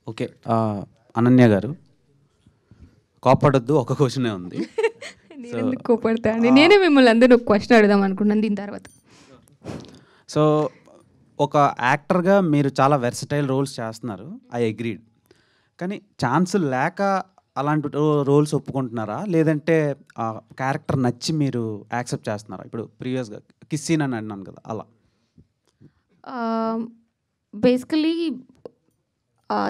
Okay. Ananya గారు కోపడొద్దు, ఒక క్వశ్చనే ఉంది. నేను ఎందుకు కోపడతా అండి, నేనే మిమ్మల్ని అందరూ ఒక క్వశ్చన్ అడుగుదాం అనుకున్నాను దీని తర్వాత. సో ఒక యాక్టర్గా మీరు చాలా వెర్సటైల్ రోల్స్ చేస్తున్నారు, ఐ అగ్రీడ్. కానీ ఛాన్స్ లేక అలాంటి రోల్స్ ఒప్పుకుంటున్నారా, లేదంటే ఆ క్యారెక్టర్ నచ్చి మీరు యాక్సెప్ట్ చేస్తున్నారా? ఇప్పుడు ప్రీవియస్గా కిస్సీన్ అని అన్నాను కదా, అలా. బేసికలీ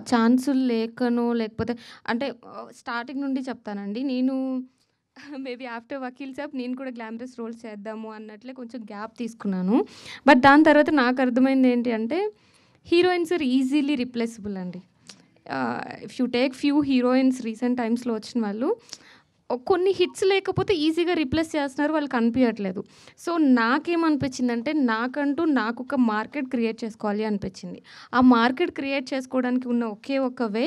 ఛాన్సులు లేకనో లేకపోతే అంటే స్టార్టింగ్ నుండి చెప్తానండి. నేను మేబీ ఆఫ్టర్ వకీల్ సాబ్ నేను కూడా గ్లామరస్ రోల్స్ చేద్దాము అన్నట్లే కొంచెం గ్యాప్ తీసుకున్నాను. బట్ దాని తర్వాత నాకు అర్థమైంది ఏంటి అంటే హీరోయిన్స్ ఆర్ ఈజీలీ రిప్లేసబుల్ అండి. If you take few heroines recent టైమ్స్లో వచ్చిన వాళ్ళు కొన్ని హిట్స్ లేకపోతే ఈజీగా రీప్లేస్ చేస్తున్నారు, వాళ్ళు కనిపించట్లేదు. సో నాకేమనిపించిందంటే నాకు ఒక మార్కెట్ క్రియేట్ చేసుకోవాలి అనిపించింది. ఆ మార్కెట్ క్రియేట్ చేసుకోవడానికి ఉన్న ఒకే ఒక వే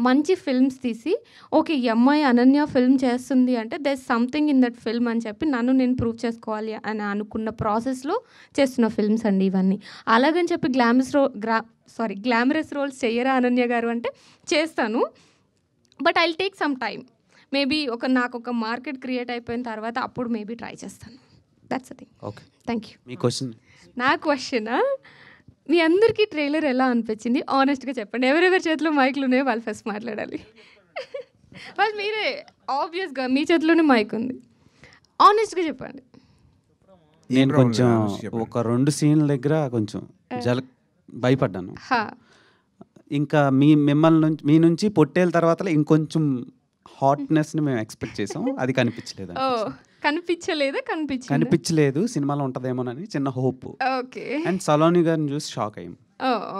మంచి ఫిల్మ్స్ తీసి ఓకే ఈ అమ్మాయి అనన్య ఫిల్మ్ చేస్తుంది అంటే there something in that film అని చెప్పి నన్ను నేను ప్రూవ్ చేసుకోవాలి అని అనుకున్న ప్రాసెస్లో చేస్తున్న ఫిల్మ్స్ అండి ఇవన్నీ. అలాగని చెప్పి గ్లామరస్ రోల్స్ చెయ్యరా అనన్య గారు అంటే చేస్తాను, but I will take some time. Maybe నాకు ఒక మార్కెట్ క్రియేట్ అయిపోయిన తర్వాత అప్పుడు మేబీ ట్రై చేస్తాను. That's the thing. Okay, thank you. Me question. నా క్వశ్చన్, మీ అందరికీ ట్రైలర్ ఎలా అనిపించింది ఆనెస్ట్గా చెప్పండి. ఎవరెవరి చేతిలో మైక్లు ఉన్నాయో వాళ్ళు ఫస్ట్ మాట్లాడాలి. వాళ్ళు మీరే, ఆబ్వియస్గా మీ చేతిలోనే మైక్ ఉంది, ఆనెస్ట్గా చెప్పండి. నేను కొంచెం ఒక 2 సీన్ల దగ్గర కొంచెం భయపడ్డాను. ఇంకా మీ నుంచి పొట్టేల తర్వాత ఇంకొంచెం హాట్నెస్ని మేము ఎక్స్పెక్ట్ చేసాం, అది కనిపించలేదు. కనిపించలేదు, సినిమాలో ఉంటుందేమోనని చిన్న హోప్. ఓకే. అండ్ సలోని గారిని చూసి షాక్ అయ్యాం.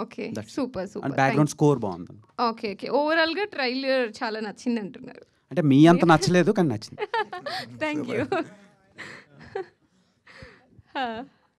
Okay, super super. Background score బాగుంది. ఓకే ఓకే, ఓవరాల్గా ట్రైలర్ చాలా నచ్చింది అంటున్నారు. అంటే మీ అంత నచ్చలేదు కానీ నచ్చింది. Thank you.